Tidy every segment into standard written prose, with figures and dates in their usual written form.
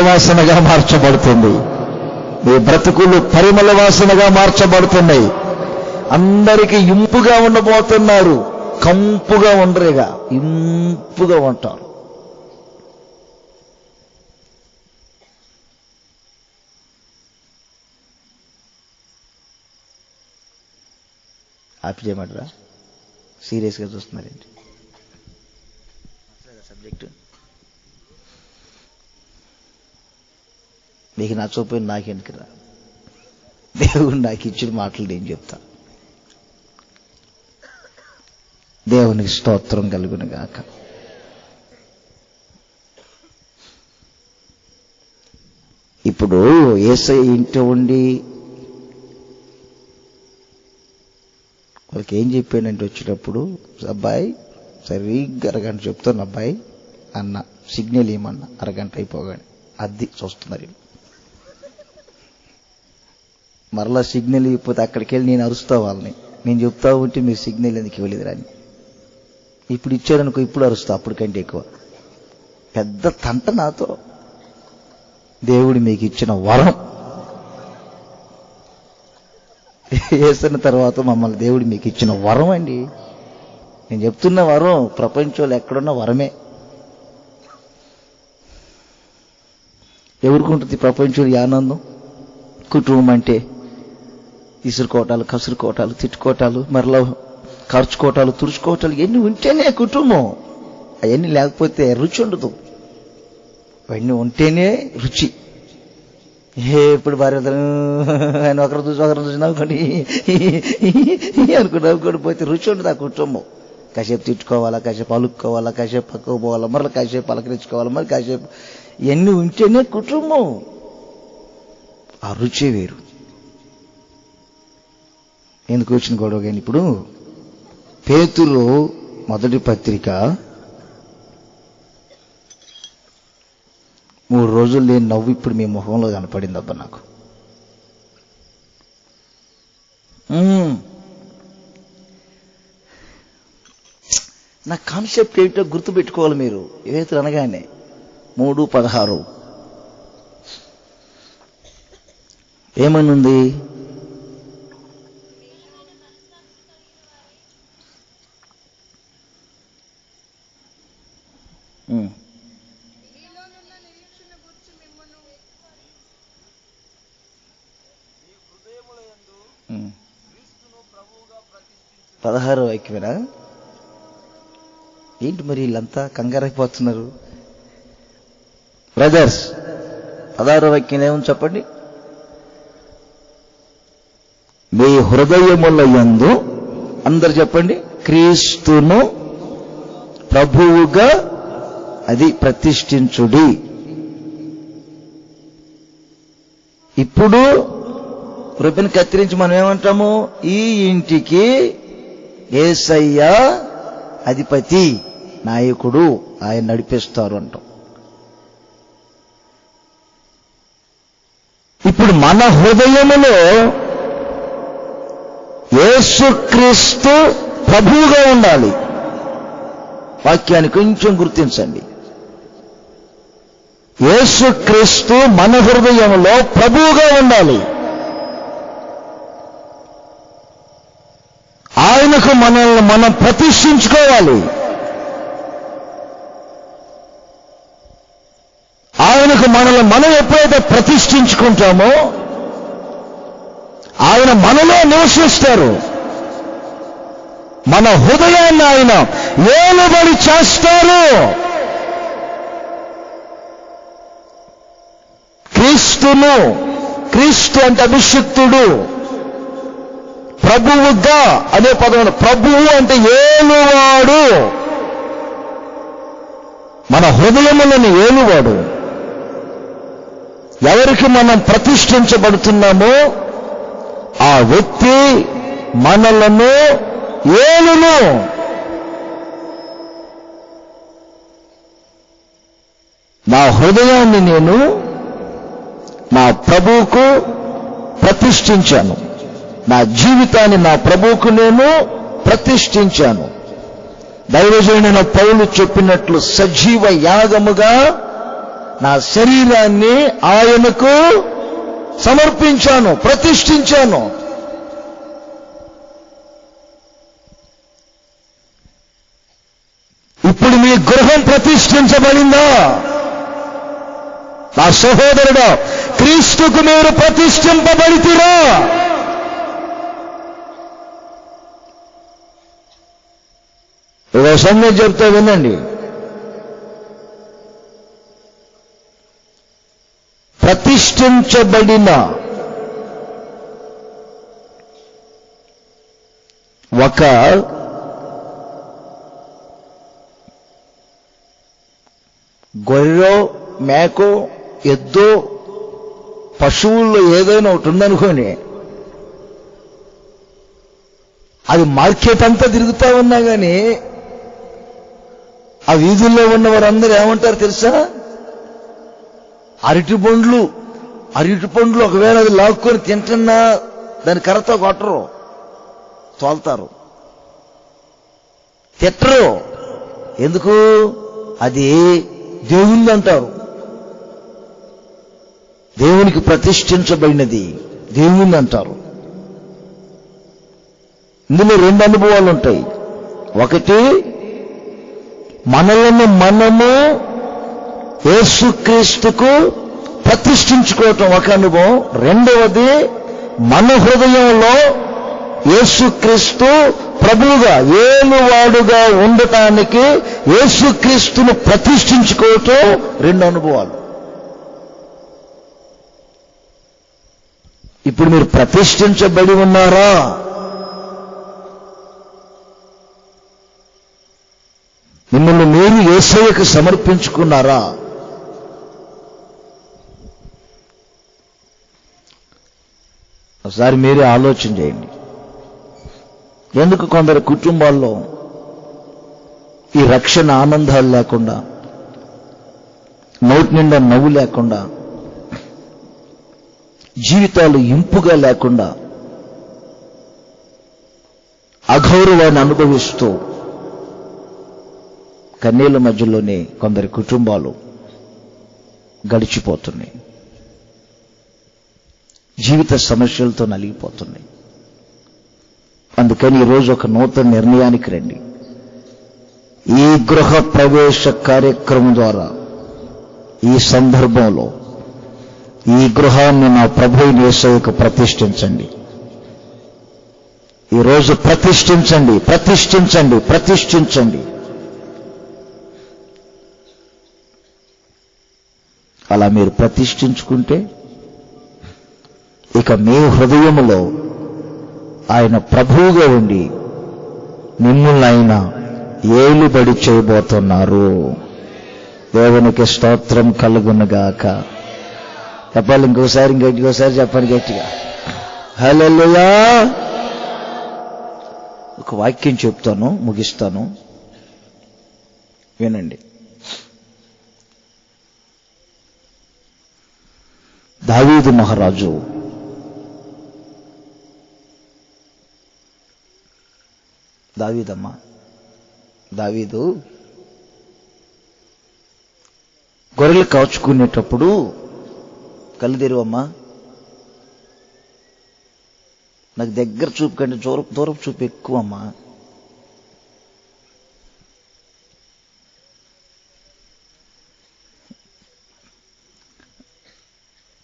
వాసనగా మార్చబడుతుంది. మీ బ్రతుకులు పరిమళ వాసనగా మార్చబడుతున్నాయి. అందరికీ ఇంపుగా ఉండబోతున్నారు. కంపుగా ఉండరుగా, ఇంపుగా ఉంటారు. ఆపి చేయమంటారా? సీరియస్గా చూస్తున్నారేంటి సబ్జెక్టు? మీకు నచ్చకపోయిన నాకెందుకురా? దేవుడు నాకు ఇచ్చిన మాటలు నేను చెప్తా. దేవునికి స్తోత్రం కలుగును గాక. ఇప్పుడు యేసయ్య ఇంట ఉండి వాళ్ళకి ఏం చెప్పానంటే, వచ్చేటప్పుడు అబ్బాయి సరిగ్గా అరగంట చెప్తాను అబ్బాయి అన్న, సిగ్నల్ ఏమన్నా అరగంట అయిపోగానే అది చూస్తున్నారు. మరలా సిగ్నల్ ఇవ్వకపోతే అక్కడికి వెళ్ళి నేను అరుస్తా వాళ్ళని. నేను చెప్తా ఉంటే మీరు సిగ్నల్ ఎందుకు ఇవ్వలేదు రాని. ఇప్పుడు ఇచ్చారనుకో, ఇప్పుడు అరుస్తా అప్పటికంటే ఎక్కువ. పెద్ద తంట నాతో. దేవుడు మీకు ఇచ్చిన వరం. వేసిన తర్వాత మమ్మల్ని దేవుడు మీకు ఇచ్చిన వరం అండి. నేను చెప్తున్న వరం ప్రపంచంలో ఎక్కడున్న వరమే. ఎవరికి ఉంటుంది ప్రపంచంలో ఆనందం? కుటుంబం అంటే ఇసురుకోటాలు, కసురుకోటాలు, తిట్టుకోటాలు, మరలా ఖర్చుకోటాలు, తుడుచుకోటాలు, ఎన్ని ఉంటేనే కుటుంబం. అవన్నీ లేకపోతే రుచి ఉండదు. అవన్నీ ఉంటేనే రుచి. ఎప్పుడు భార్య ఆయన ఒకరు చూసి నవ్వుకొని నవ్వుకొని పోతే రుచి ఉండదు ఆ కుటుంబం. కాసేపు తిట్టుకోవాలా, కాసేపు అలుక్కోవాలా, కాసేపు పక్కకు పోవాలా, మరలా కాసేపు పలకరించుకోవాలా, మరి కాసేపు ఎన్ని ఉంటేనే కుటుంబం. ఆ రుచి వేరు. ఎందుకు వచ్చిన గొడవ? కానీ ఇప్పుడు పేతురు మొదటి పత్రిక 3 రోజులు లేని నవ్వు ఇప్పుడు మీ ముఖంలో కనపడింది అబ్బా నాకు. నా కాన్సెప్ట్ ఏమిటో గుర్తుపెట్టుకోవాలి మీరు. పేతురు అనగానే 3:16 ఏమనుంది? పదహారో వాక్యమేనా? ఏంటి మరి వీళ్ళంతా కంగారైపోతున్నారు? బ్రదర్స్, 16వ వాక్యం ఏముంది చెప్పండి? మీ హృదయముల యందు, అందరు చెప్పండి, క్రీస్తును ప్రభువుగా అది ప్రతిష్ఠించుడి. ఇప్పుడు రొబ్బెని కత్తిరించి మనం ఏమంటాము? ఈ ఇంటికి యేసయ్య అధిపతి, నాయకుడు, ఆయన నడిపిస్తారు అంటాం. ఇప్పుడు మన హృదయములో యేసుక్రీస్తు ప్రభువుగా ఉండాలి. వాక్యాన్ని కొంచెం గుర్తించండి. యేసుక్రీస్తు మన హృదయంలో ప్రభువుగా ఉండాలి. ఆయనకు మనల్ని మనం ప్రతిష్ఠించుకోవాలి. ఆయనకు మనల్ని మనం ఎప్పుడైతే ప్రతిష్ఠించుకుంటామో ఆయన మనలో నివసిస్తారు. మన హృదయాన్ని ఆయన ఏలుబడి చేస్తారు. క్రీస్తును, క్రీస్తు అంటే అభిషిక్తుడు, ప్రభువుగా అనే పదం. ప్రభువు అంటే ఏలువాడు, మన హృదయములను ఏలువాడు. ఎవరికి మనం ప్రతిష్ఠించబడుతున్నామో ఆ వ్యక్తి మనలను ఏలును. నా హృదయాన్ని నేను నా ప్రభువుకు ప్రతిష్ఠించాను. నా జీవితాన్ని నా ప్రభువుకు నేను ప్రతిష్ఠించాను. దైవజనుడైన పౌలు చెప్పినట్లు సజీవ యాగముగా నా శరీరాన్ని ఆయనకు సమర్పించాను, ప్రతిష్ఠించాను. ఇప్పుడు మీ గృహం ప్రతిష్ఠించబడిందా? నా సహోదరుడా, క్రీస్తుకు మీరు ప్రతిష్ఠింపబడితిరా? ఏదో సంగతి చెప్తా వినండి. ప్రతిష్ఠించబడిన ఒక గొర్రె, మేకో, ఎద్దో, పశువుల్లో ఏదైనా ఒకటి ఉందనుకోండి, అది మార్కెట్ అంతా తిరుగుతా ఉన్నా కానీ ఆ వీధుల్లో ఉన్న వారందరూ ఏమంటారు తెలుసా? అరటి పండ్లు ఒకవేళ అది లాక్కొని తింటున్నా దాని కర్రతో కొట్టరు, తోల్తారు, తిట్టరు. ఎందుకు? అది దేవుళ్ళు అంటారు. దేవునికి ప్రతిష్ఠించబడినది దేవుళ్ళు అంటారు. ఇందులో రెండు అనుభవాలు ఉంటాయి. ఒకటి, మనలను మనము యేసుక్రీస్తుకు ప్రతిష్ఠించుకోవటం ఒక అనుభవం. రెండవది, మన హృదయంలో యేసుక్రీస్తు ప్రభువుగా, ఏలువాడుగా ఉండటానికి యేసుక్రీస్తును ప్రతిష్ఠించుకోవటం రెండు అనుభవాలు. ఇప్పుడు మీరు ప్రతిష్ఠించబడి ఉన్నారా? మిమ్మల్ని మీరు యేసయ్యకు సమర్పించుకున్నారా? ఒకసారి మీరే ఆలోచన చేయండి. ఎందుకు కొందరు కుటుంబాల్లో ఈ రక్షణ ఆనందాలు లేకుండా, నోటి నిండా నవ్వు లేకుండా, జీవితాలు ఇంపుగా లేకుండా, అగౌరవాన్ని అనుభవిస్తూ కన్నీళ్ల మధ్యలోనే కొందరి కుటుంబాలు గడిచిపోతున్నాయి, జీవిత సమస్యలతో నలిగిపోతున్నాయి. అందుకని ఈరోజు ఒక నూతన నిర్ణయానికి రండి. ఈ గృహ ప్రవేశ కార్యక్రమం ద్వారా, ఈ సందర్భంలో ఈ గృహాన్ని నా ప్రభువైన యేసయ్యకు ప్రతిష్ఠించండి. ఈరోజు ప్రతిష్ఠించండి, ప్రతిష్ఠించండి, ప్రతిష్ఠించండి. అలా మీరు ప్రతిష్ఠించుకుంటే ఇక మీ హృదయములో ఆయన ప్రభువుగా ఉండి మిమ్మల్ని ఆయన ఏలుబడి చేయబోతున్నారు. దేవునికి స్తోత్రం కలుగునుగాక. చెప్పాలి ఇంకోసారి చెప్పండి గట్టిగా, హల్లెలూయా. ఒక వాక్యం చెప్తాను, ముగిస్తాను, వినండి. దావీదు మహారాజు దావీదు గొర్రెలు కాచుకునేటప్పుడు, కళ్ళు తెరువమ్మా, నాకు దగ్గర చూపు కంటే దూరపు చూపు ఎక్కువమ్మా.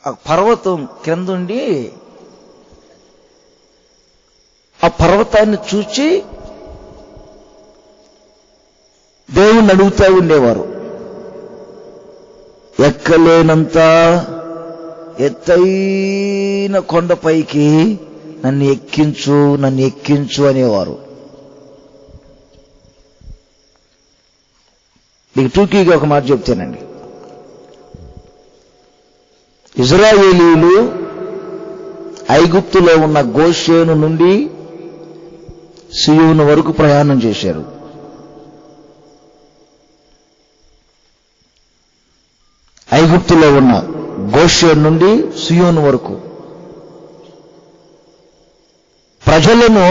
ఆ పర్వతం క్రిందుండి ఆ పర్వతాన్ని చూచి దేవుణ్ణి అడుగుతూ ఉండేవారు. ఎక్కలేనంత ఎత్తైన కొండపైకి నన్ను ఎక్కించు అనేవారు. మీకు టూకీగా ఒక మాట చెప్తానండి. ఇజ్రాయేలీలు ఐగుప్తులో ఉన్న గోషేను నుండి సియోను వరకు ప్రయాణం చేశారు. ఐగుప్తులో ఉన్న గోషేను నుండి సియోను వరకు ప్రజలను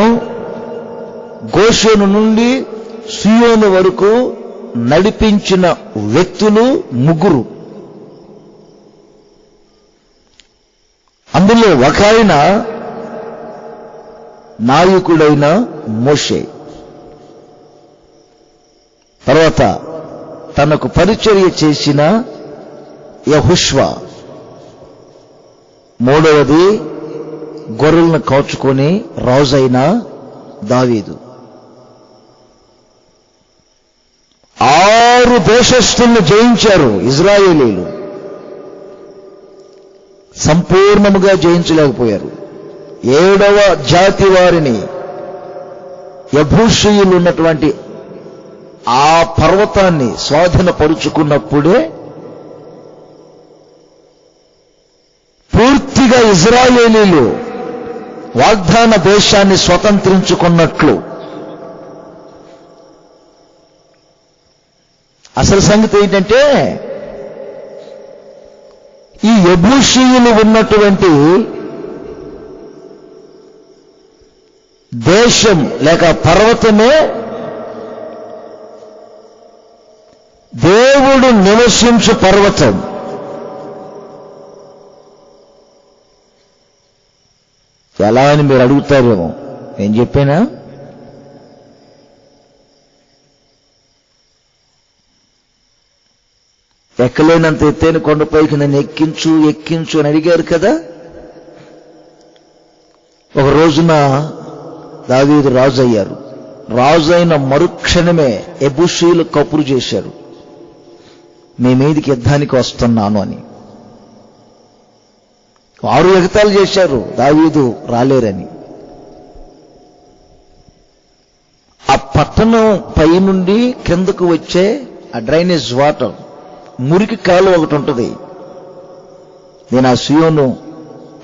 గోషేను నుండి సియోను వరకు నడిపించిన వ్యక్తులు ముగ్గురు. అందులో ఒక ఆయన నాయకుడైన మోషే. తర్వాత తనకు పరిచర్య చేసిన యెహోషువ. మూడవది గొర్రెలను కాచుకొని రాజైన దావీదు. 6 దేశస్థులను జయించారు ఇజ్రాయేలీలు. సంపూర్ణముగా జయించలేకపోయారు. 7వ జాతి వారిని, యెబూసీయులు ఉన్నటువంటి ఆ పర్వతాన్ని స్వాధీనపరుచుకున్నప్పుడే పూర్తిగా ఇజ్రాయేలీలు వాగ్దాన దేశాన్ని స్వతంత్రించుకున్నట్లు. అసలు సంగతి ఏంటంటే, ఈ యెబూసీయులు ఉన్నటువంటి దేశం లేక పర్వతమే దేవుడు నివసించు పర్వతం. ఎలా అని మీరు అడుగుతారేమో. నేను చెప్పానా? ఎక్కలేనంత ఎత్తైన కొండపైకి నన్ను ఎక్కించు ఎక్కించు అని అడిగారు కదా. ఒక రోజున దావీదు రాజు అయ్యారు. రాజు అయిన మరుక్షణమే యెబూసీయులు కబురు చేశారు, మీ మీదికి యుద్ధానికి వస్తున్నాను అని. వారు ఎగతాళి చేశారు, దావీదు రాలేరని. ఆ పట్టణం పై నుండి కిందకు వచ్చే ఆ డ్రైనేజ్ వాటర్, మురికి కాలు ఒకటి ఉంటుంది. నేను ఆ సియోను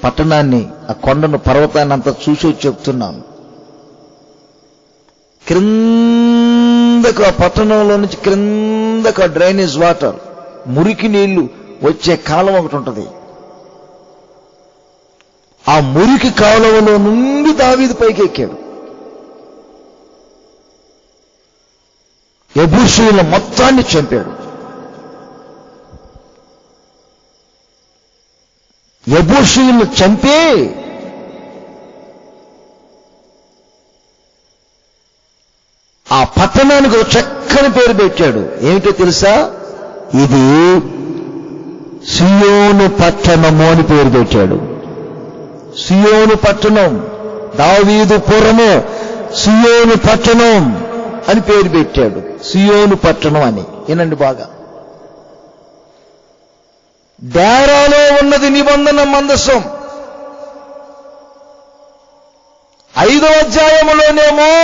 పట్టణాన్ని, ఆ కొండను, పర్వతాన్ని అంతా చూసి చెప్తున్నాను. క్రిందకు ఆ పట్టణంలో నుంచి క్రిందకు ఆ డ్రైనేజ్ వాటర్, మురికి నీళ్లు వచ్చే కాలం ఒకటి ఉంటుంది. ఆ మురికి కాలువలో నుండి దావీదు పైకి ఎక్కాడు. యెబూసీయుల మొత్తాన్ని చంపాడు. యెబూసీయులను చంపి ఆ పట్టణానికి ఒక చక్కని పేరు పెట్టాడు. ఏమిటో తెలుసా? ఇది సియోను పట్టణము అని పేరు పెట్టాడు. సియోను పట్టణం, దావీదు పురము, సియోను పట్టణం అని పేరు పెట్టాడు. సియోను పట్టణం అని. వినండి బాగా. డేరాలో ఉన్నది నిబంధన మందసం. 5వ అధ్యాయములోనేమో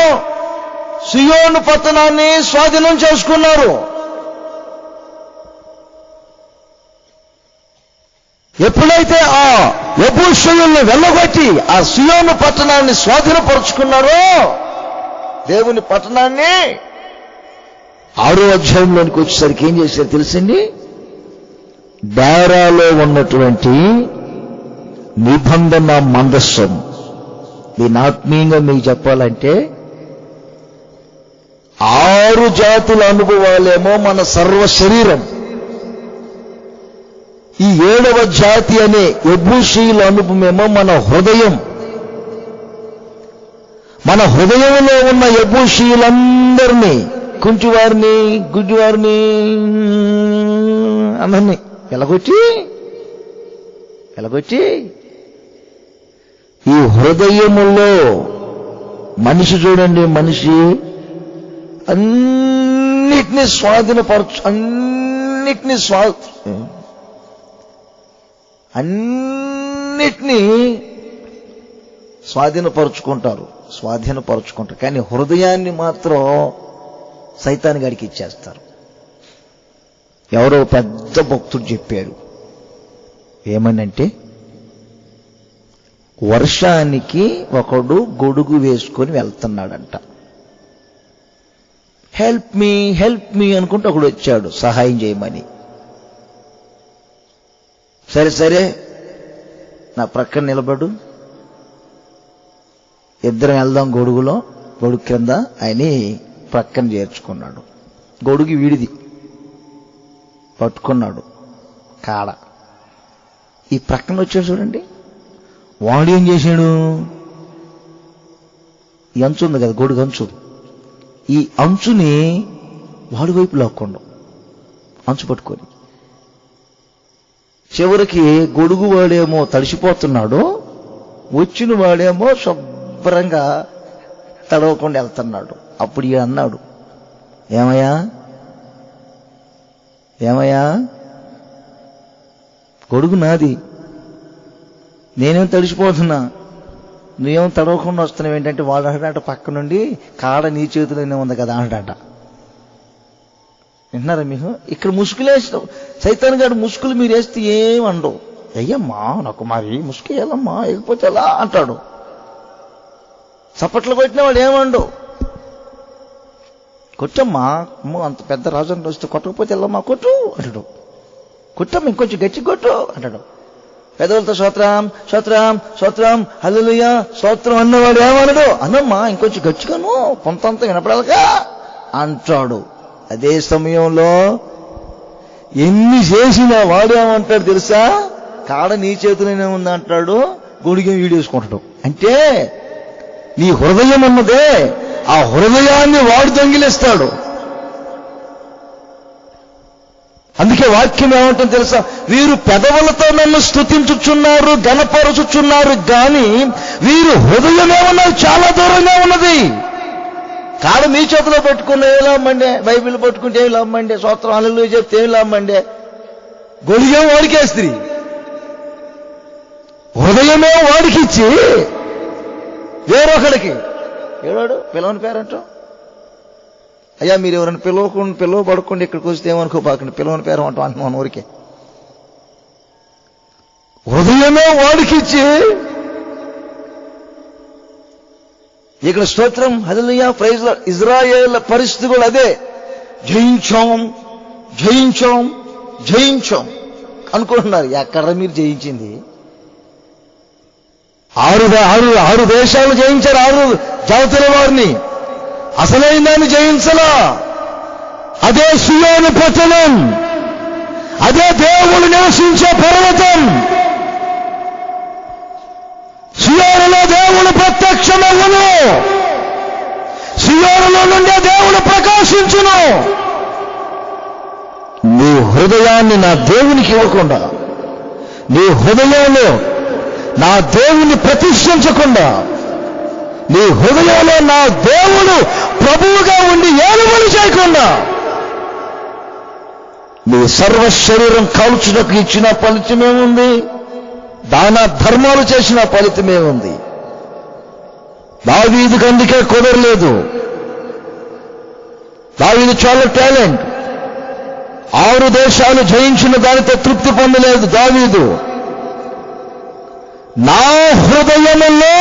సియోను పట్టణాన్ని స్వాధీనం చేసుకున్నారు. ఎప్పుడైతే ఆ యెబూసీయుల్ని వెళ్ళగొట్టి ఆ సియోను పట్టణాన్ని స్వాధీనపరుచుకున్నారో, దేవుని పట్టణాన్ని, 6వ అధ్యాయంలోనికి వచ్చేసరికి ఏం చేశారు తెలుసండి? డేరాలో ఉన్నటువంటి నిబంధన మందస్సం, దీని ఆత్మీయంగా మీకు చెప్పాలంటే 6 జాతుల అనుభవాలేమో మన సర్వ శరీరం. ఈ 7వ జాతి అనే యెబూసీయుల అనుభవమేమో మన హృదయం. మన హృదయంలో ఉన్న యెబూసీయులందరినీ, కుంటివారిని, గుడ్డివారిని అందరినీ ఎలగొట్టి ఈ హృదయములో మనిషి, చూడండి, మనిషి అన్నిటినీ స్వాధీనపరుచుకుంటారు. కానీ హృదయాన్ని మాత్రం సైతాను గాడికి ఇచ్చేస్తారు. ఎవరో పెద్ద భక్తుడు చెప్పారు, ఏమనంటే, వర్షానికి ఒకడు గొడుగు వేసుకొని వెళ్తున్నాడంట. హెల్ప్ మీ అనుకుంటూ ఒకడు వచ్చాడు సహాయం చేయమని. సరే నా ప్రక్కన నిలబడు, ఇద్దరం వెళ్దాం గొడుగు కింద ఆయన్ని ప్రక్కన చేర్చుకున్నాడు. గొడుగు వీడిది, పట్టుకున్నాడు కాడ. ఈ ప్రక్కన వచ్చాడు చూడండి, వాడు ఏం చేశాడు? ఈ అంచు ఉంది కదా, గొడుగు అంచు, ఈ అంచుని వాడి వైపు లాక్కుండా అంచు పట్టుకొని, చివరికి గొడుగు వాడేమో తడిసిపోతున్నాడు, వచ్చిన వాడేమో శుభ్రంగా తడవకుండా వెళ్తున్నాడు. అప్పుడు ఈయన అన్నాడు, ఏమయ్యా గొడుగు నాది, నేనేం తడిసిపోతున్నా, నువ్వేమో తడవకుండా వస్తున్నావు ఏంటంటే, వాడు అంటాడట పక్క నుండి, కాడ నీ చేతిలోనే ఉంది కదా అంటాడట. వింటున్నారా మీకు? ఇక్కడ ముసుగులేస్తావు, సైతాన్ గారు ముసుగులు మీరు వేస్తే ఏమండవు. అయ్యమ్మా నాకు మరి ముసుగు వేయాలమ్మా, వేయకపోతే ఎలా అంటాడు. చప్పట్లు కొట్టిన వాడు ఏమండు, కొట్టమ్మా, అంత పెద్ద రాజు వస్తే కొట్టకపోతే వెళ్ళమ్మా కొట్టు అంటాడు. కొట్టమ్మా ఇంకొంచెం గట్టి కొట్టు అంటాడు. పెదవులతో స్తోత్రం స్తోత్రం స్తోత్రం హల్లెలూయా స్తోత్రం అన్నవాడు ఏమన్నాడు, అన్నమ్మా ఇంకొంచెం గట్టిగాను కొంతంత వినపడాలిగా అంటాడు. అదే సమయంలో ఎన్ని చేసినా వాడు ఏమంటాడు తెలుసా, కాడ నీ చేతిలోనే ఉంది అంటాడు, గొడుగు వీడేసుకుంటాడు. అంటే నీ హృదయం ఉన్నదే, ఆ హృదయాన్ని వాడు దొంగిలిస్తాడు. అందుకే వాక్యం ఏమంటుంది తెలుసా, వీరు పెదవులతో నన్ను స్తుతించుచున్నారు, గణపరుచుచున్నారు, కానీ వీరు హృదయం ఏమన్నది చాలా దూరంగా ఉన్నది. కాడ మీ చేతిలో పెట్టుకున్న ఏం లాభమండే, బైబిల్ పట్టుకుంటే ఏం లాభమండే, స్తోత్రం హల్లెలూయా చెప్తే ఏం లాభమండే, గొడుగేం వాడికేస్త్రీ, హృదయమే వాడికిచ్చి వేరొకడికి ఏడాడు పిలవని పేరంటాం. అయ్యా మీరు ఎవరైనా పిలవబడకుండా ఇక్కడికి వస్తే ఏమనుకోపాకండి, పిలవని పేరు అంటాం అంటున్నాను ఊరికే. హృదయమే వాడికిచ్చి ఇక్కడ స్తోత్రం హల్లెలూయా ప్రైజ్ లార్డ్. ఇజ్రాయేల్ పరిస్థితి కూడా అదే, జయించాం జయించాం జయించాం అనుకుంటున్నారు. ఎక్కడ మీరు జయించింది? ఆరు దేశాలు జయించారు, 6 జాతుల వారిని, అసలైన దాన్ని జయించలా. అదే సియోను పట్టణం, అదే దేవుడు నివసించే పర్వతం. సియోనులో దేవుడు ప్రత్యక్షమవును, సియోనులో నుండే దేవుడు ప్రకాశించును. నీ హృదయాన్ని నా దేవునికి ఇవ్వకుండా, నీ హృదయంలో నా దేవుని ప్రతిష్ఠించకుండా, నీ హృదయంలో నా దేవుడు ప్రభువుగా ఉండి ఏలుబడి చేయకుండా, నీ సర్వ శరీరం కాల్చుటకు ఇచ్చిన ఫలితమేముంది? దాన ధర్మాలు చేసిన ఫలితమేముంది? దావీదుకు అందుకే కుదరలేదు. దావీదు చాలా టాలెంట్, 6 దేశాలు జయించిన దానితో తృప్తి పొందలేదు దావీదు. నా హృదయములో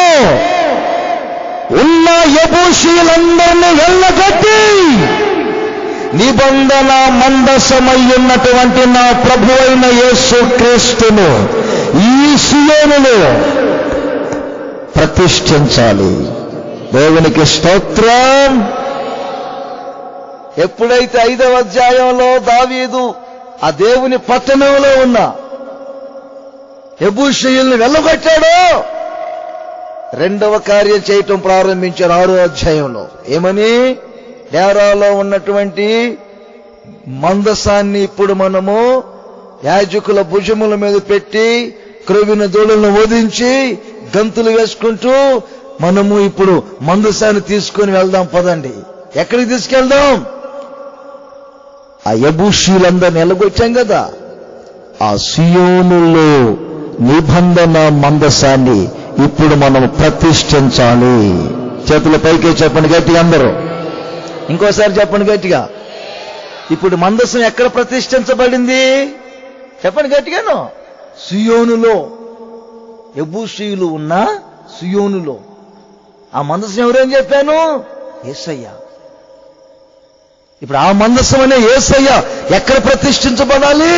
ఉన్న యెబూసీయులందరినీ వెళ్ళగొట్టి నిబంధన మందసమయ్యున్నటువంటి నా ప్రభు అయిన యేసు క్రీస్తును ఈ సియోనులో ప్రతిష్ఠించాలి. దేవునికి స్తోత్రం. ఎప్పుడైతే 5వ అధ్యాయంలో దావీదు ఆ దేవుని పట్టణంలో ఉన్న యెబూసీయుల్ని వెళ్ళగొట్టాడో, 2వ కార్యం చేయటం ప్రారంభించారు 6వ అధ్యాయంలో. ఏమని? డేరాలో ఉన్నటువంటి మందసాన్ని ఇప్పుడు మనము యాజకుల భుజముల మీద పెట్టి క్రొవ్విన దూడలను వధించి గంతులు వేసుకుంటూ మనము ఇప్పుడు మందసాన్ని తీసుకొని వెళ్దాం పదండి. ఎక్కడికి తీసుకెళ్దాం? ఆ యెబూసీయులందరినీ వెళ్ళగొచ్చాం కదా, ఆ సియోనులో నిబంధన మందసాన్ని ఇప్పుడు మనం ప్రతిష్ఠించాలి. చేతుల పైకే చెప్పండి గట్టిగా అందరూ. ఇంకోసారి చెప్పండి గట్టిగా. ఇప్పుడు మందసం ఎక్కడ ప్రతిష్ఠించబడింది? చెప్పండి గట్టిగాను. సియోనులో, యెబూసీయులు ఉన్న సియోనులో. ఆ మందసం ఎవరేం చెప్పాను? యేసయ్య. ఇప్పుడు ఆ మందసం అనే యేసయ్య ఎక్కడ ప్రతిష్ఠించబడాలి?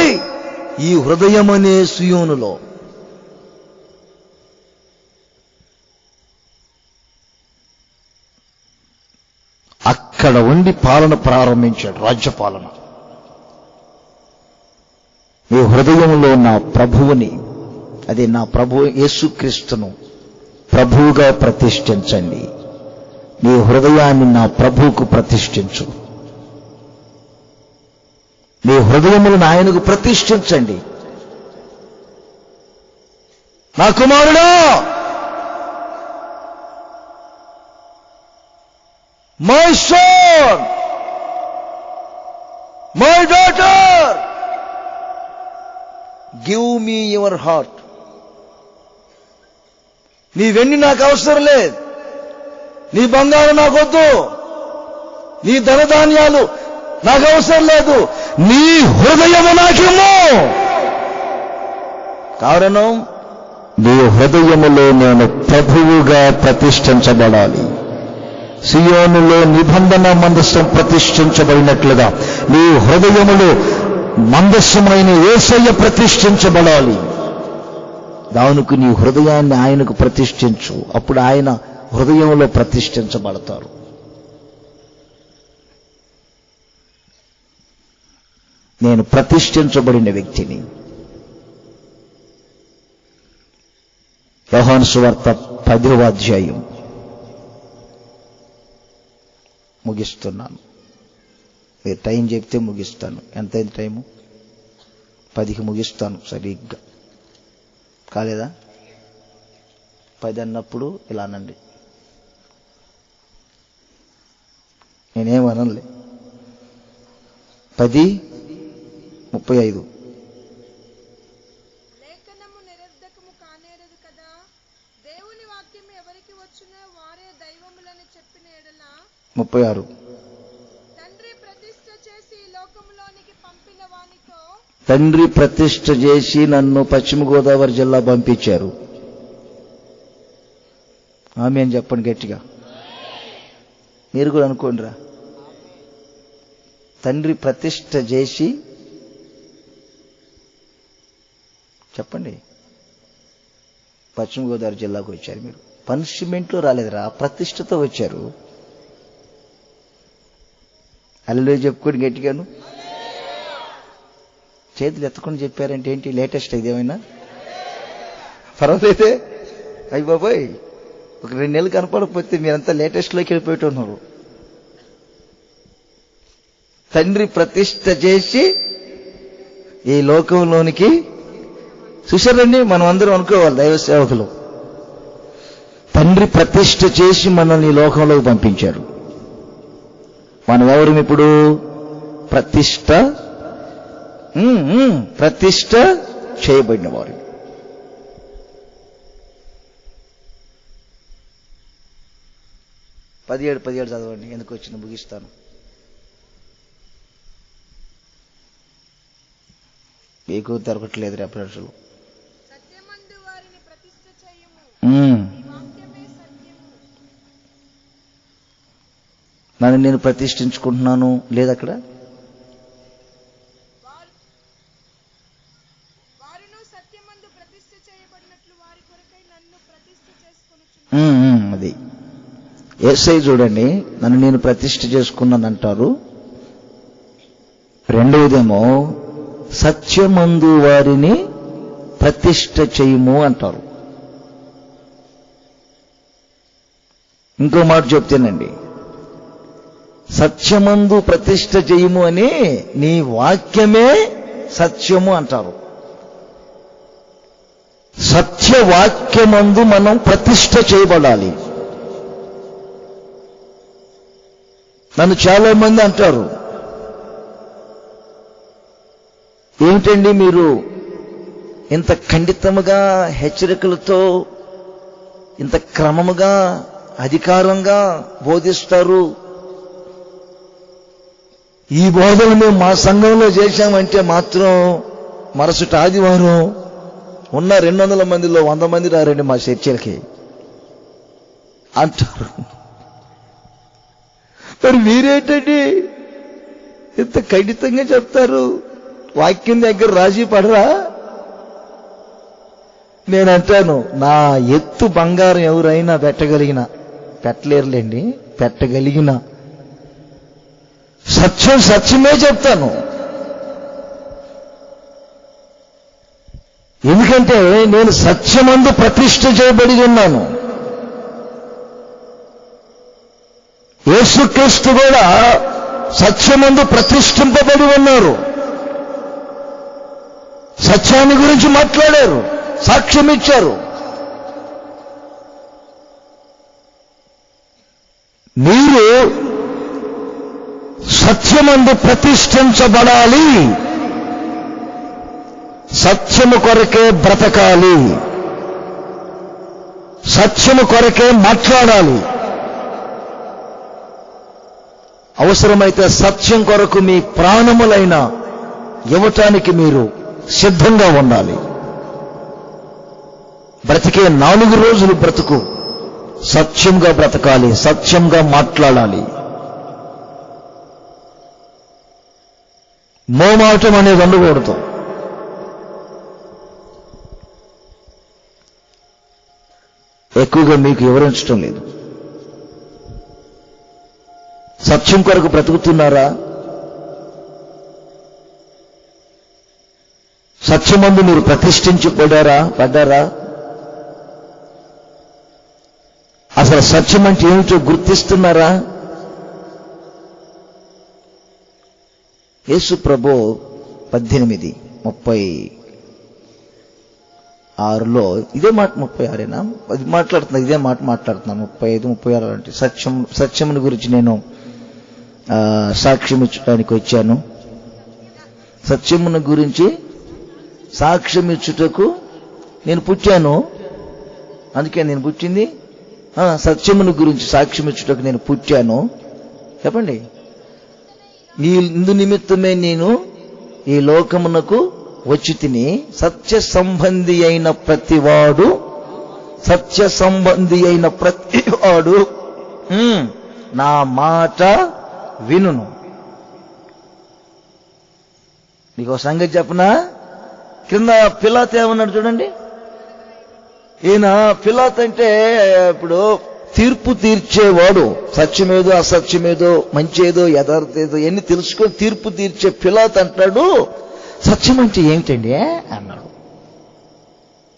ఈ హృదయం అనే సియోనులో. అక్కడ ఉండి పాలన ప్రారంభించాడు, రాజ్యపాలన. ఈ హృదయంలో నా ప్రభువుని అది నా ప్రభు యేసుక్రీస్తును ప్రభువుగా ప్రతిష్ఠించండి. నీ హృదయాన్ని నా ప్రభువుకు ప్రతిష్ఠించు. నీ హృదయములను ఆయనకు ప్రతిష్ఠించండి. నా కుమారుడా, my son, my daughter, give me your heart. నీ వెండి నాకు అవసరం లేదు, నీ బంగారం నాకొద్దు, నీ ధనధాన్యాలు నాకు అవసరం లేదు, నీ హృదయము నాకేమో. కారణం, నీ హృదయములో నేను ప్రభువుగా ప్రతిష్ఠించబడాలి. సియోనులో నిబంధన మందస్సం ప్రతిష్ఠించబడినట్లుగా నీ హృదయములో మందస్సమైన యేసయ్య ప్రతిష్ఠించబడాలి. దానికి నీ హృదయాన్ని ఆయనకు ప్రతిష్ఠించు. అప్పుడు ఆయన హృదయంలో ప్రతిష్ఠించబడతారు. నేను ప్రతిష్ఠించబడిన వ్యక్తిని. యోహాను సువార్త 10వ అధ్యాయం ముగిస్తున్నాను. మీరు టైం చెప్తే ముగిస్తాను. ఎంతైంది టైము? 10కి ముగిస్తాను సరిగ్గా. కాలేదా? 10 అన్నప్పుడు ఇలా అనండి. నేనేమనలే. 10:35. లేఖనము నిరర్ధకము కానేరదు కదా, దేవుని వాక్యము ఎవరికి వచ్చునో వారే దైవములని చెప్పిన ఎడల. 36. తండ్రి ప్రతిష్ఠ చేసి లోకములోనికి పంపిన వానితో. తండ్రి ప్రతిష్ఠ చేసి నన్ను పశ్చిమ గోదావరి జిల్లా పంపించారు. ఆమె అని చెప్పండి గట్టిగా. మీరు కూడా అనుకోండిరా. తండ్రి ప్రతిష్ఠ చేసి చెప్పండి పశ్చిమ గోదావరి జిల్లాకు వచ్చారు. మీరు పనిష్మెంట్లో రాలేదురా, ప్రతిష్ఠతో వచ్చారు. హల్లెలూయా చెప్పుకోండి గట్టిగాను. చేతులు ఎత్తకుండా చెప్పారంటే ఏంటి? లేటెస్ట్ ఇదేమైనా పర్వాలేదే. అయ్యి బాబాయ్, ఒక 2 నెలలు కనపడకపోతే మీరంతా లేటెస్ట్లోకి వెళ్ళిపోతున్నారు. తండ్రి ప్రతిష్ఠ చేసి ఈ లోకంలోనికి చూశారండి. మనం అందరం అనుకోవాలి, దైవ సేవకులు. తండ్రి ప్రతిష్ఠ చేసి మనల్ని ఈ లోకంలోకి పంపించారు. మనం ఎవరు ఇప్పుడు? ప్రతిష్ఠ చేయబడిన వారు. పదిహేడు చదవండి. ఎందుకు వచ్చింది ముగిస్తాను. మీకు దొరకట్లేదు రెఫరెన్సులు. సత్యమందు వారిని ప్రతిష్ఠ చేయుము, నీ వాక్యమే సత్యము. నన్ను నేను ప్రతిష్ఠించుకుంటున్నాను లేదు అక్కడ. వారును సత్యమందు ప్రతిష్ఠ చేయబడినట్లు వారి కొరకై నన్ను ప్రతిష్ఠ చేసుకొనుచున్నాను. అది యేసయ్య చూడండి, నన్ను నేను ప్రతిష్ఠ చేసుకున్నాను అంటారు. రెండవదేమో సత్యమందు వారిని ప్రతిష్ఠ చేయుము అంటారు. ఇంకో మాట చెప్తేనండి, సత్యమందు ప్రతిష్ఠ చేయుము అని నీ వాక్యమే సత్యము అంటారు. సత్యవాక్యమందు మనం ప్రతిష్ఠ చేయబడాలి. నన్ను చాలా మంది అంటారు, ఏమిటండి మీరు ఇంత ఖండితముగా హెచ్చరికలతో ఇంత క్రమముగా అధికారంగా బోధిస్తారు? ఈ బోధన మేము మా సంఘంలో చేశామంటే మాత్రం మరుసటి ఆదివారం ఉన్న 200 మందిలో 100 మంది రారండి మా చర్చలకి అంటారు. మరి మీరేంటండి ఇంత ఖండితంగా చెప్తారు? వాక్యం దగ్గర రాజీ పడరా? నేనంటాను, నా ఎత్తు బంగారం ఎవరైనా పెట్టగలిగిన, పెట్టలేరులేండి, పెట్టగలిగిన సత్యమే చెప్తాను. ఎందుకంటే నేను సత్యమందు ప్రతిష్ఠ చేయబడి ఉన్నాను. యేసుక్రీస్తు కూడా సత్యమందు ప్రతిష్ఠింపబడి ఉన్నారు. సత్యాన్ని గురించి మాట్లాడారు, సాక్ష్యం ఇచ్చారు. మీరు సత్యమందు ప్రతిష్ఠించబడాలి, సత్యము కొరకే బ్రతకాలి, సత్యము కొరకే మాట్లాడాలి. అవసరమైతే సత్యం కొరకు మీ ప్రాణములైన ఇవ్వటానికి మీరు సిద్ధంగా ఉండాలి. బ్రతికే 4 రోజులు బ్రతుకు సత్యంగా బ్రతకాలి, సత్యంగా మాట్లాడాలి. మోమాటం అనేది ఉండకూడదు. ఎక్కువగా మీకు వివరించటం లేదు. సత్యం కొరకు బ్రతుకుతున్నారా? సత్యమందు మీరు పడ్డారా? అసలు సత్యం అంటే ఏమిటో గుర్తిస్తున్నారా? యేసు ప్రభు 18:36లో ఇదే మాట, 36ఏనా అది మాట్లాడుతున్నా, ఇదే మాట మాట్లాడుతున్నాను. 35-36 అంటే సత్యముని గురించి నేను సాక్ష్యం ఇచ్చడానికి వచ్చాను. సత్యముని గురించి సాక్ష్యం ఇచ్చుటకు నేను పుట్టాను. అందుకే నేను పుట్టింది సత్యముని గురించి సాక్ష్యం ఇచ్చుటకు నేను పుట్టాను. చెప్పండి. ఇందు నిమిత్తమే నేను ఈ లోకమునకు వచ్చి తిని సత్య సంబంధి అయిన ప్రతివాడు నా మాట వినును. నీకు సంగతి చెప్పనా? కింద పిలాతు ఏమన్నాడు చూడండి. ఈయన పిలాతు అంటే ఇప్పుడు తీర్పు తీర్చేవాడు. సత్యమేదో అసత్యమేదో మంచేదో యథార్థ ఏదో ఎన్ని తెలుసుకొని తీర్పు తీర్చే పిలాతు అంటాడు, సత్యం అంటే ఏమిటండి అన్నాడు.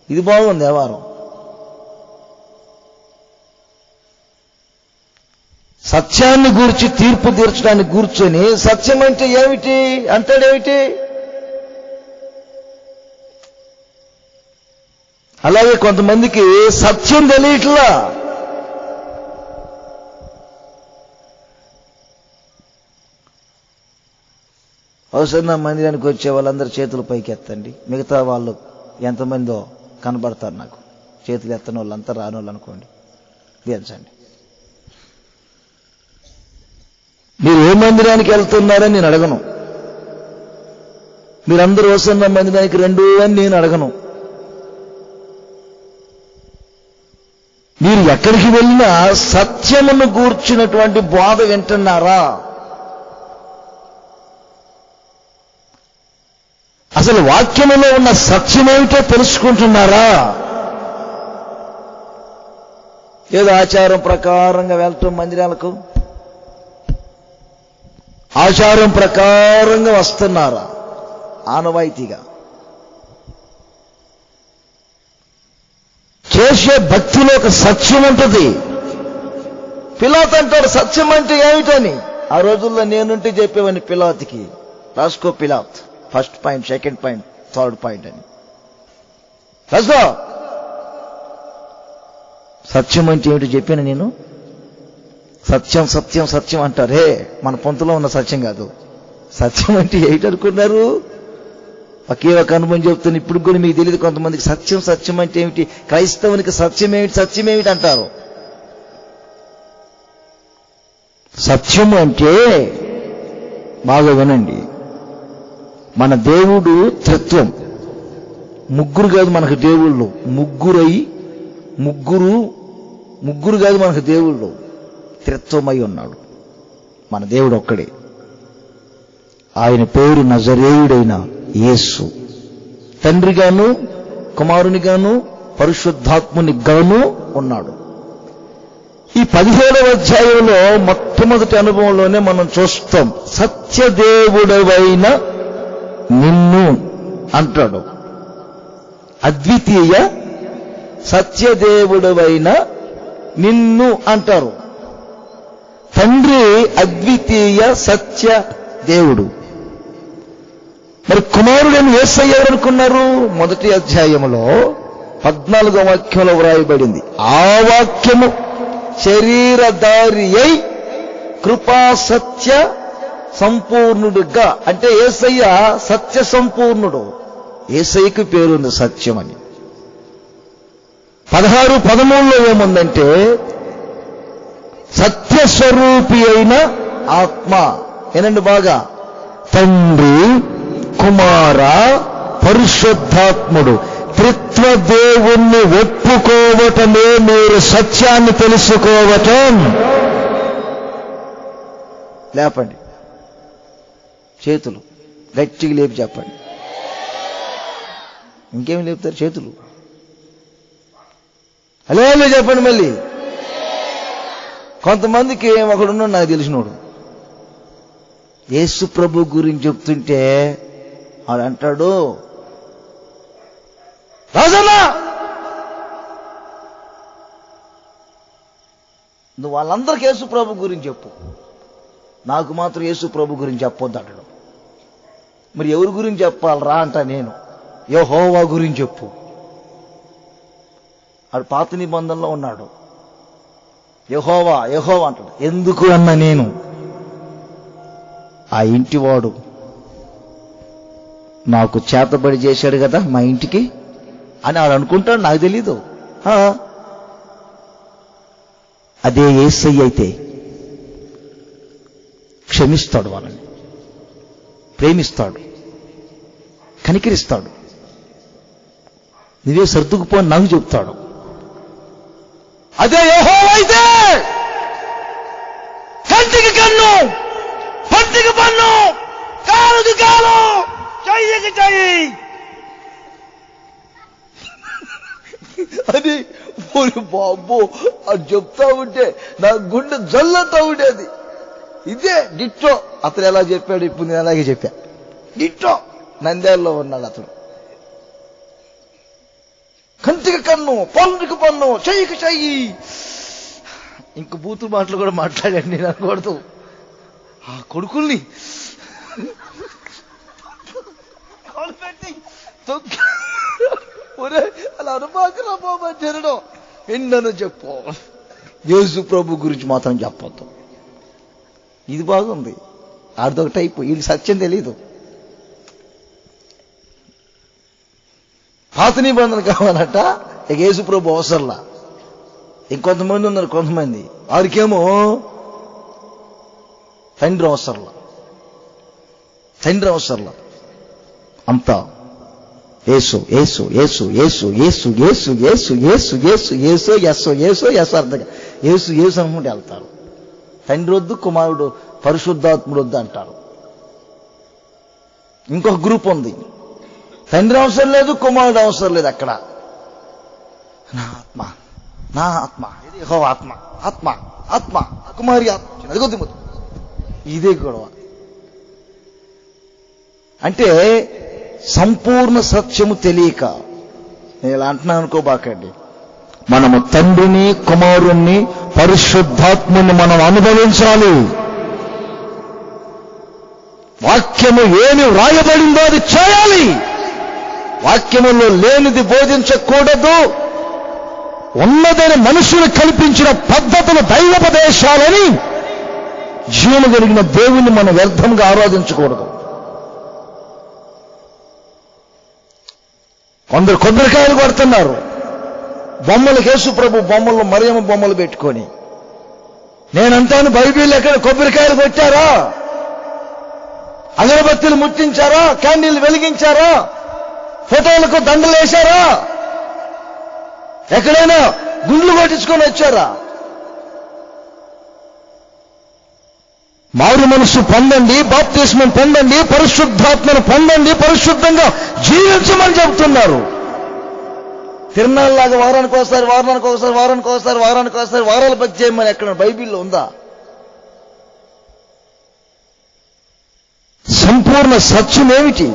ఇది బాగుంది వ్యవహారం. సత్యాన్ని గూర్చి తీర్పు తీర్చడానికి కూర్చొని సత్యం అంటే ఏమిటి అంటాడేమిటి? అలాగే కొంతమందికి సత్యం తెలియట్లా. అవసరం మందిరానికి వచ్చే వాళ్ళందరూ చేతులు పైకి ఎత్తండి. మిగతా వాళ్ళు ఎంతమందో కనబడతారు నాకు. చేతులు ఎత్తని వాళ్ళంతా రాని వాళ్ళు అనుకోండి, దించండి. మీరు ఏ మందిరానికి వెళ్తున్నారని నేను అడగను. మీరందరూ వస్తున్న మందిరానికి 2 అని నేను అడగను. మీరు ఎక్కడికి వెళ్ళినా సత్యమును గూర్చినటువంటి బోధ వింటున్నారా? అసలు వాక్యములో ఉన్న సత్యమేమిటో తెలుసుకుంటున్నారా? ఏదో ఆచారం ప్రకారంగా వెళ్తాం మందిరాలకు, ఆచారం ప్రకారంగా వస్తున్నారా? ఆనవాయితీగా చేసే భక్తిలో ఒక సత్యం ఉంటుంది. పిలాతు అంటాడు సత్యం అంటే ఏమిటని. ఆ రోజుల్లో నేనుంటే చెప్పేవాడిని పిలాతుకి, రాసుకో Pilate, first point, second point, third point అని రాసుకో. సత్యం అంటే ఏమిటో చెప్పాను నేను. సత్యం సత్యం సత్యం అంటారే, మన పొంతలో ఉన్న సత్యం కాదు. సత్యం అంటే ఏమిటి అనుకున్నారు? ఒకే ఒక అనుభవం చెప్తాను, ఇప్పుడు కూడా మీకు తెలియదు కొంతమందికి. సత్యం సత్యం అంటే ఏమిటి? క్రైస్తవునికి సత్యం ఏమిటి, సత్యం ఏమిటి అంటారు. సత్యము అంటే బాగా వినండి, మన దేవుడు త్రిత్వం. ముగ్గురు కాదు మనకు దేవుళ్ళు, ముగ్గురు కాదు మనకు దేవుళ్ళు, త్రిత్వమై ఉన్నాడు. మన దేవుడు ఒక్కడే. ఆయన పేరు నజరేయుడైన యేసు. తండ్రిగాను కుమారునిగాను పరిశుద్ధాత్మునిగాను ఉన్నాడు. ఈ 17వ అధ్యాయంలో మొట్టమొదటి అనుభవంలోనే మనం చూస్తాం, సత్యదేవుడవైన నిన్ను అంటాడు. అద్వితీయ సత్యదేవుడవైన నిన్ను అంటారు. తండ్రి అద్వితీయ సత్య దేవుడు. మరి కుమారుడని యేసయ్య ఎవరనుకున్నారు? మొదటి అధ్యాయములో 14వ వాక్యంలో వ్రాయబడింది, ఆ వాక్యము శరీరధారి అయి కృపా సత్య సంపూర్ణుడుగా. అంటే యేసయ్య సత్య సంపూర్ణుడు. యేసయ్యకి పేరుంది సత్యం అని. 16:13లో ఏముందంటే సత్యస్వరూపి అయిన ఆత్మ. ఏనండి బాగా, తండ్రి కుమార పరిశుద్ధాత్ముడు త్రిత్వ దేవుణ్ణి ఒప్పుకోవటమే మీరు సత్యాన్ని తెలుసుకోవటం. లేపండి చేతులు, గట్టిగా లేపి చెప్పండి. ఇంకేమి లేపుతారు చేతులు? అలా చెప్పండి మళ్ళీ. కొంతమందికి ఒకడున్నాడు నాకు తెలిసినోడు, యేసు ప్రభు గురించి చెప్తుంటే వాడు అంటాడు, రాజన్నా నువ్వు వాళ్ళందరికీ యేసు ప్రభు గురించి చెప్పు, నాకు మాత్రం యేసు ప్రభు గురించి చెప్పొద్దు అంటాడు. మరి ఎవరి గురించి చెప్పాలరా అంట నేను. యెహోవా గురించి చెప్పు. వాడు పాత నిబంధనలో ఉన్నాడు. యెహోవా యెహోవా అంటాడు. ఎందుకు అన్న నేను, ఆ ఇంటివాడు నాకు చేతబడి చేశాడు కదా మా ఇంటికి అని వాడు అనుకుంటాడు, నాకు తెలీదు. అదే యేసయ్య అయితే క్షమిస్తాడు, వాళ్ళని ప్రేమిస్తాడు, కనికరిస్తాడు. నువ్వే సర్దుకుపోని నాకు చెప్తాడు. అదే యెహోవా అయితే కంటికి కన్ను, పంటికి పన్ను, కాలుకి కాలు, చెయ్యికి చెయ్యి అని బాబు అది చెప్తా ఉంటే నా గుండె జల్లంతా ఉండేది. ఇదే డిట్టో అతను ఎలా చెప్పాడు, ఇప్పుడు నేను అలాగే చెప్పా. డిట్టో నంద్యాలలో ఉన్నాడు అతడు. కంటికి కన్ను, పన్నుకి పన్ను, చెయ్యికి చెయ్యి. ఇంక బూతు మాటలు కూడా మాట్లాడాను నేను అనకూడదు. ఆ కొడుకుల్ని పెట్టి ఒరే అలా అనుమాకరా బాబా జరడం ఎన్నను చెప్పు. యేసు ప్రభు గురించి మాత్రం చెప్పొద్దు. ఇది బాగుంది. ఆడిదొక టైపు, వీళ్ళకి సత్యం తెలీదు. పాత నిబంధన కావాలట, ఇక యేసు ప్రభు అవసరంలా. ఇంకొంతమంది ఉన్నారు, కొంతమంది వారికేమో తండ్రి అవసరంలా, తండ్రి అవసరంలా. అంతా యేసు యేసు యేసు యేసు యేసు యేసు యేసు యేసు యేసు యేసు యస్సు యేసు యస్సు అర్థంగా యేసు యేసు అనుకుంటే వెళ్తారు. తండ్రి వద్దు, కుమారుడు పరిశుద్ధాత్ముడు వద్దు అంటారు. ఇంకొక గ్రూప్ ఉంది, తండ్రి అవసరం లేదు, కుమారుడు అవసరం లేదు. అక్కడ నా ఆత్మ, నా ఆత్మ, ఇది యెహోవా ఆత్మ, ఆత్మ ఆత్మ కుమారి ఆత్మ, అదిగొద్దు. ఇదే గొడవ. అంటే సంపూర్ణ సత్యము తెలియక, నేను ఇలా అంటున్నాను అనుకోబాకండి, మనము తండ్రిని, కుమారుణ్ణి, పరిశుద్ధాత్ముని మనం అనుభవించాలి. వాక్యము ఏమి వ్రాయబడిందో అది చేయాలి. వాక్యములో లేనిది బోధించకూడదు. ఉన్నదని మనుషులు కల్పించిన పద్ధతులు దైవోపదేశాలని జీవము కలిగిన దేవుణ్ణి మనం వ్యర్థంగా ఆరాధించకూడదు. కొందరు కొబ్బరికాయలు కొడుతున్నారు, బొమ్మలకు యేసు ప్రభు బొమ్మలు, మరియమ్మ బొమ్మలు పెట్టుకొని. నేనంటాను, బైబిల్ ఎక్కడ కొబ్బరికాయలు కొట్టారా? అగరబత్తీలు ముట్టించారా? క్యాండిల్ వెలిగించారా? ఫోటోలకు దండలు వేశారా? ఎక్కడైనా గుండ్లు కొట్టించుకొని వచ్చారా? మారు మనసు పొందండి, బాప్తిస్మం పొందండి, పరిశుద్ధాత్మను పొందండి, పరిశుద్ధంగా జీవించమని చెబుతున్నారు. తిరునాళ్ళలాగా వారానికి ఒకసారి వారానికి ఒకసారి వారానికి ఒకసారి వారానికి ఒకసారి వారాల భక్తి చేయమని ఎక్కడ బైబిల్లో ఉందా? సంపూర్ణ సత్యం ఏమిటి?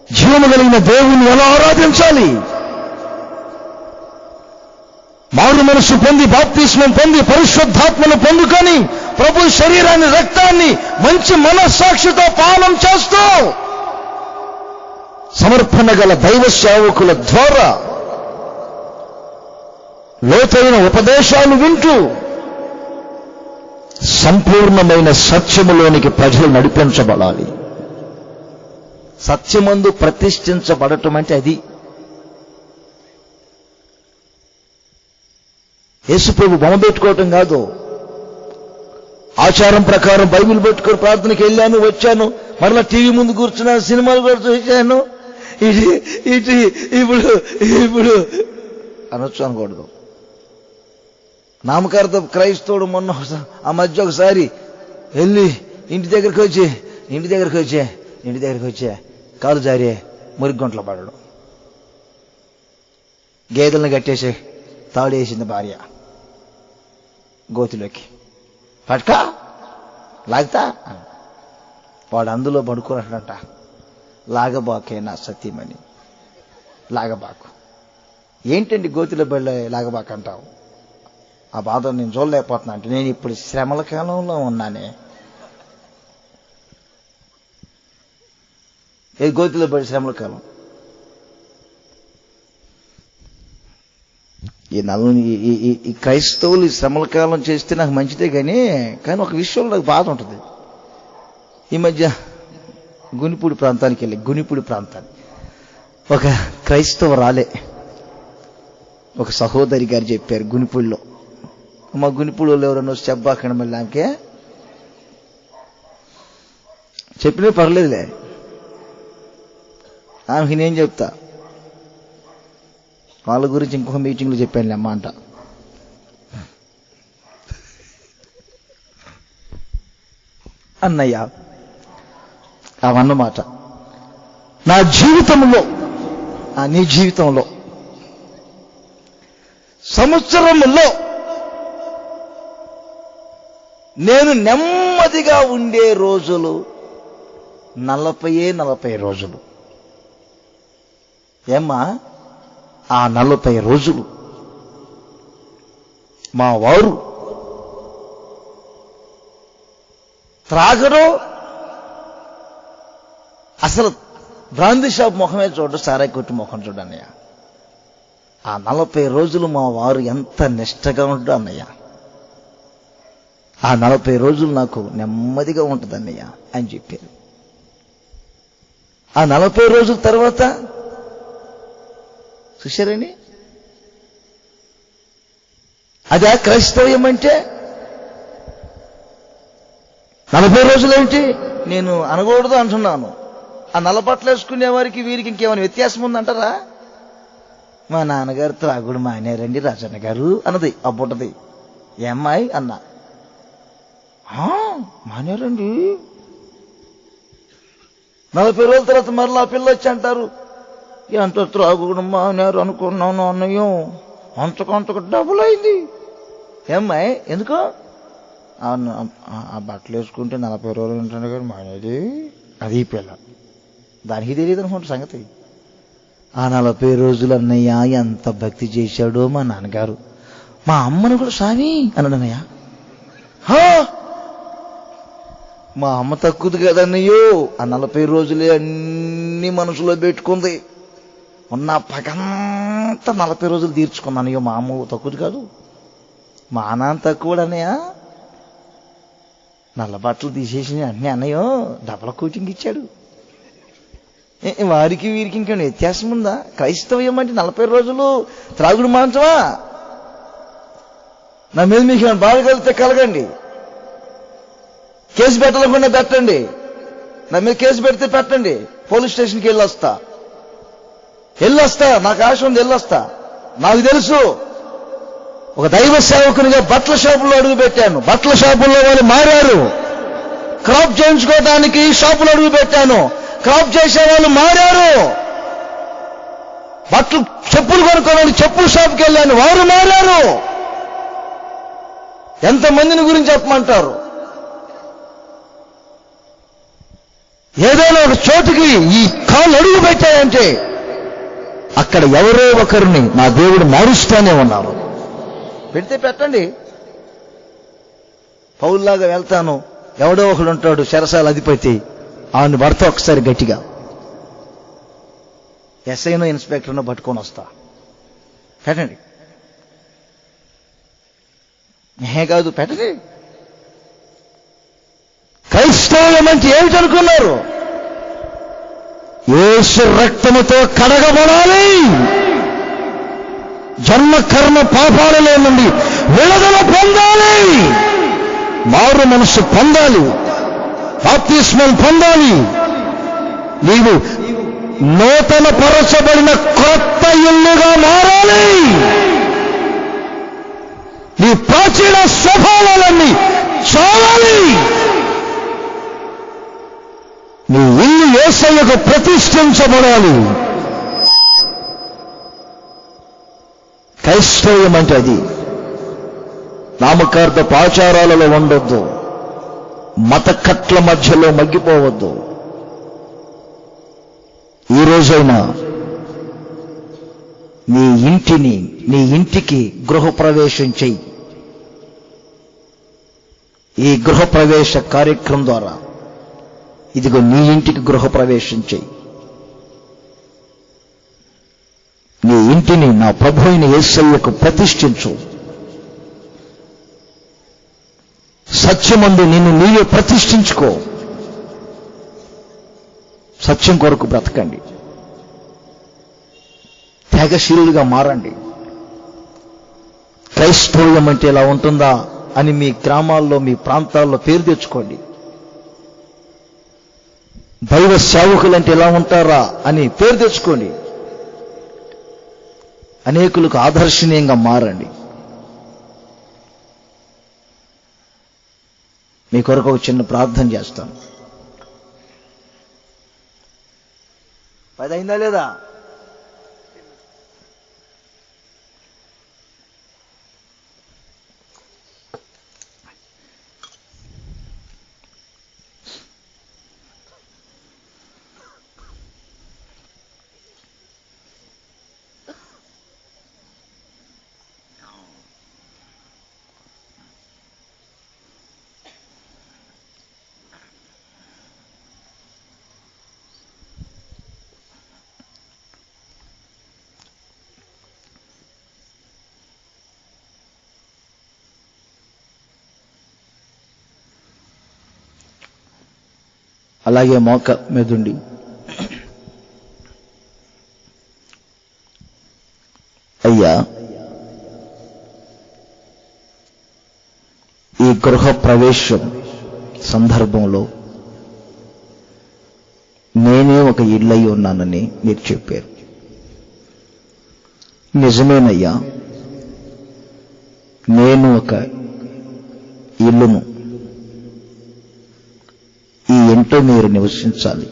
జీవము కలిగిన దేవుని ఎలా ఆరాధించాలి? మారు మనసు పొంది, బాప్తిస్మం పొంది, పరిశుద్ధాత్మను పొందుకొని ప్రభు శరీరాన్ని, రక్తాన్ని మంచి మనస్సాక్షితో పానం చేస్తూ సమర్పణ గల దైవ సేవకుల ద్వారా లోతైన ఉపదేశాలు వింటూ సంపూర్ణమైన సత్యములోనికి ప్రజలు నడిపించబడాలి. సత్యమందు ప్రతిష్ఠించబడటం అంటే అది. యేసుప్రభు బొమ్మ పెట్టుకోవటం కాదు. ఆచారం ప్రకారం బైబిల్ పెట్టుకొని ప్రార్థనకి వెళ్ళాను, వచ్చాను, మరలా టీవీ ముందు కూర్చున్నాను, సినిమాలు కూడా చూశాను, ఇప్పుడు అనొచ్చు అనకూడదు. నామకార్థ క్రైస్తవుడు మొన్న ఆ మధ్య ఒకసారి వెళ్ళి ఇంటి దగ్గరికి వచ్చే కాలు జారే మురిగ్గొంట్లో పడడం, గేదెలను కట్టేసి తాడేసింది భార్య గోతిలోకి, పట్కా లాగుతా, వాడు అందులో పడుకున్నట్టంట. లాగబాకే నా సత్యమని. లాగబాకు ఏంటండి గోతిలో పడి లాగబాకు అంటావు? ఆ బాధ నేను చూడలేకపోతున్నా అంటే, నేను ఇప్పుడు శ్రమల కాలంలో ఉన్నానే. ఏ గోతిలో పడి శ్రమల కాలం? ఈ క్రైస్తవులు ఈ శ్రమల కాలం చేస్తే నాకు మంచిదే, కానీ ఒక విషయంలో నాకు బాధ ఉంటుంది. ఈ మధ్య గునిపూడి ప్రాంతానికి వెళ్ళి, గునిపూడి ప్రాంతానికి ఒక క్రైస్తవరాలే ఒక సహోదరి గారు చెప్పారు, గునిపూడిలో, మా గునిపూడిలో ఎవరన్నా వచ్చి చెప్పాకండి, మళ్ళీ ఆమెకే చెప్పినా పర్లేదులే, ఆమెకి నేను చెప్తా, వాళ్ళ గురించి ఇంకొక మీటింగ్లో చెప్పాను అమ్మ అంట. అన్నయ్య అవన్నమాట, నా జీవితంలో, నీ జీవితంలో సంవత్సరంలో నేను నెమ్మదిగా ఉండే రోజులు 40 రోజులు. ఏమ్మా, ఆ 40 రోజులు మా వారు త్రాగడు, అసలు బ్రాందీ షాప్ ముఖమే చూడు, సారాయి కొట్టి ముఖం చూడు అన్నయ్య. ఆ 40 రోజులు మా వారు ఎంత నిష్టగా ఉంటాడు అన్నయ్య. ఆ 40 రోజులు నాకు నెమ్మదిగా ఉంటుంది అన్నయ్య అని చెప్పారు. ఆ 40 రోజుల తర్వాత చూశారండి, అదే క్రైస్తవ్యం అంటే. 40 రోజులు ఏంటి నేను అనకూడదు అంటున్నాను. ఆ నల్లబట్టలు వేసుకునే వారికి వీరికి ఇంకేమైనా వ్యత్యాసం ఉందంటారా? మా నాన్నగారు త్రాగుడు మానేరండి రాజన్న గారు అన్నది ఆ బుట్టది. ఏమ్మాయి అన్నా, మానేరండి. 40 రోజుల తర్వాత మరలా ఆ పిల్ల వచ్చి అంటారు, ఎంత త్రాగుడు మానేరు అనుకున్నాను అన్నయ్య, అంతకంతకు డబుల్ అయింది. ఏమ్మాయి ఎందుకో? ఆ బట్టలు వేసుకుంటే 40 రోజులు ఉంటాను కానీ మానేది అది ఈ పిల్ల, దానికి తెలియదు అనుకుంటా సంగతి. ఆ 40 రోజులు అన్నయ్య ఎంత భక్తి చేశాడో మా నాన్నగారు. మా అమ్మను కూడా స్వామి అన్నాడు అన్నయ్య. మా అమ్మ తక్కువది కదన్నయ్యో. ఆ 40 రోజులే అన్ని మనసులో పెట్టుకుంది. ఉన్న పగంతా 40 రోజులు తీర్చుకున్నాను. అన్నయ్యో మా అమ్మ తక్కువది కాదు, మా నాన్న తక్కువ అన్నయ్య. నల్ల బట్టలు తీసేసి అన్నీ అన్నయ్యో డబల్ కోటింగ్ ఇచ్చాడు. వారికి వీరికి ఇంకేమైనా వ్యత్యాసం ఉందా? క్రైస్తవ్యం అంటే 40 రోజులు త్రాగుడు మాంసమా? నా మీద మీకు ఏమైనా బాధ కలిగితే కలగండి, కేసు పెట్టకుండా పెట్టండి. నా మీద కేసు పెడితే పెట్టండి, పోలీస్ స్టేషన్కి వెళ్ళొస్తా, నాకు ఆశ ఉంది, వెళ్ళొస్తా. నాకు తెలుసు, ఒక దైవ సేవకునిగా బట్టల షాపుల్లో అడుగు పెట్టాను. బట్టల షాపుల్లో వాళ్ళు మారారు. క్రాప్ చేయించుకోవడానికి షాపులు అడుగు పెట్టాను, క్రాప్ చేసే వాళ్ళు మారారు. బట్టలు చెప్పులు కొనుక్కోవడానికి చెప్పుల షాప్కి వెళ్ళాను, వారు మారారు. ఎంతమందిని గురించి చెప్పమంటారు? ఏదైనా ఒక చోటుకి ఈ కాలు అడుగు పెట్టాయంటే అక్కడ ఎవరో ఒకరిని నా దేవుడు మారుస్తూనే ఉన్నారు. పెడితే పెట్టండి. పౌల్లాగా వెళ్తాను, ఎవడో ఒకడు ఉంటాడు చెరసాల అధిపతి, ఆవిని భర్త ఒకసారి గట్టిగా ఎస్ఐనో ఇన్స్పెక్టర్నో పట్టుకొని వస్తా. పెట్టండి. కాదు, పెట్టండి. క్రైస్తవుల మంచి ఏమిటనుకున్నారు? యేసు రక్తముతో కడగబడాలి, జన్మ కర్మ పాపాలలో నుండి విడుదల పొందాలి, మారు మనసు పొందాలి, బాప్తిస్మం పొందాలి, నీవు నూతన పరచబడిన కొత్త ఇల్లుగా మారాలి, నీ ప్రాచీన స్వభావాలన్నీ చాలాలి, నీ ఇల్లు యేసయ్యకు ప్రతిష్ఠించబడాలి. క్రైస్తవ్యం అంటే అది. నామకార్థపు ఆచారాలలో ఉండొద్దు, మత కట్ల మధ్యలో మగ్గిపోవద్దు. ఈ రోజైనా నీ ఇంటికి గృహప్రవేశం చెయ్యి. ఈ గృహప్రవేశ కార్యక్రమం ద్వారా ఇదిగో నీ ఇంటికి గృహప్రవేశం చెయ్యి. నీ ఇంటిని నా ప్రభు అయిన యేసయ్యకు ప్రతిష్ఠించు. సత్యమందు నిన్ను నీవే ప్రతిష్ఠించుకో. సత్యం కొరకు బ్రతకండి, త్యాగశీలుగా మారండి. క్రైస్తవ్యం అంటే ఇలా ఉంటుందా అని మీ గ్రామాల్లో, మీ ప్రాంతాల్లో పేరు తెచ్చుకోండి. దైవ సేవకులంటే ఎలా ఉంటారా అని పేరు తెచ్చుకోండి. అనేకులకు ఆదర్శనీయంగా మారండి. మీ కొరకు ఒక చిన్న ప్రార్థన చేస్తాను. 10 అయిందా లేదా? అలాగే మోక మీదుండి అయ్యా, ఈ గృహ ప్రవేశం సందర్భంలో నేనే ఒక ఇల్లై ఉన్నానని మీరు చెప్పారు. నిజమేనయ్యా, నేను ఒక ఇల్లును. ఈ ఇంట్లో మీరు నివసించాలి,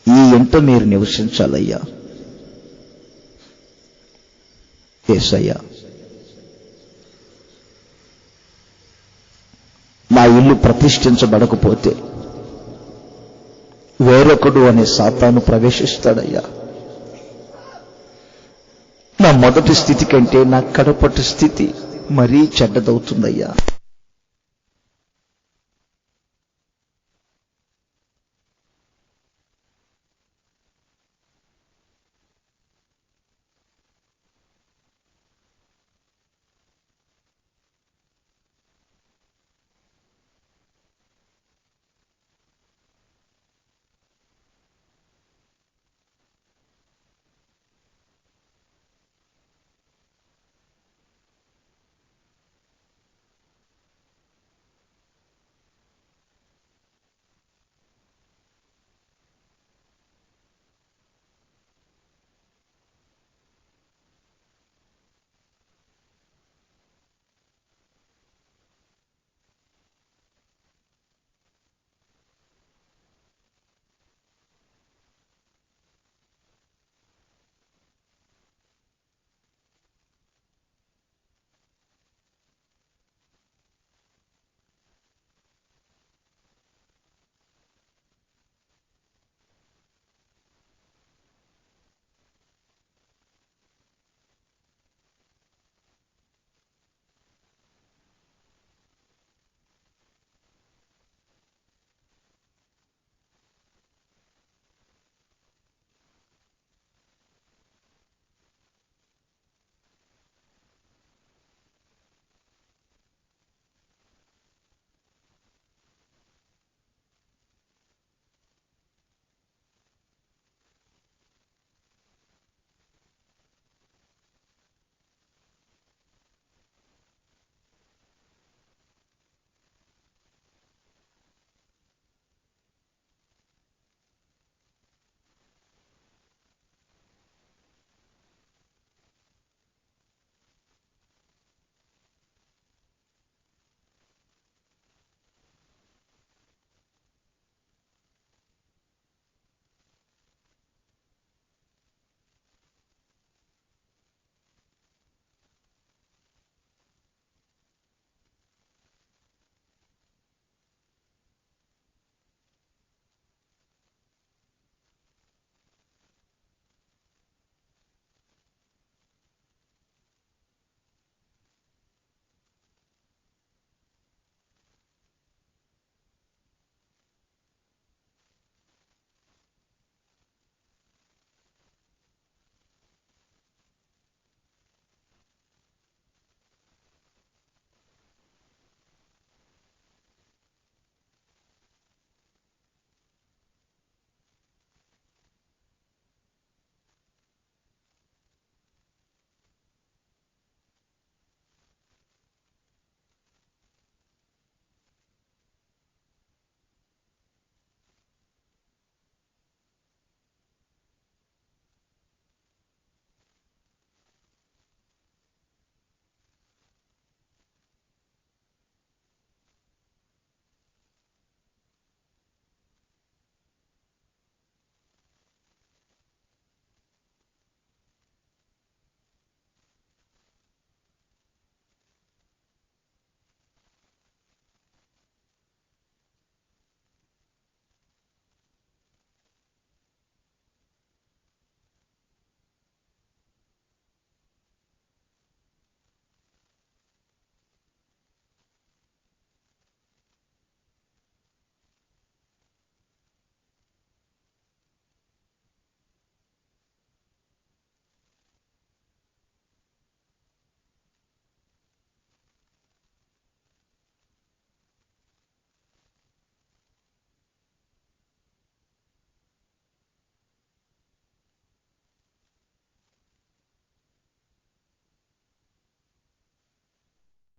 ఈ ఇంట్లో మీరు నివసించాలయ్యా. యేసయ్యా, నా ఇల్లు ప్రతిష్ఠించబడకపోతే వేరొకడు అనే సాతాను ప్రవేశిస్తాడయ్యా. నా మొదటి స్థితి కంటే నా కడపటి స్థితి మరీ చెడ్డదవుతుందయ్యా.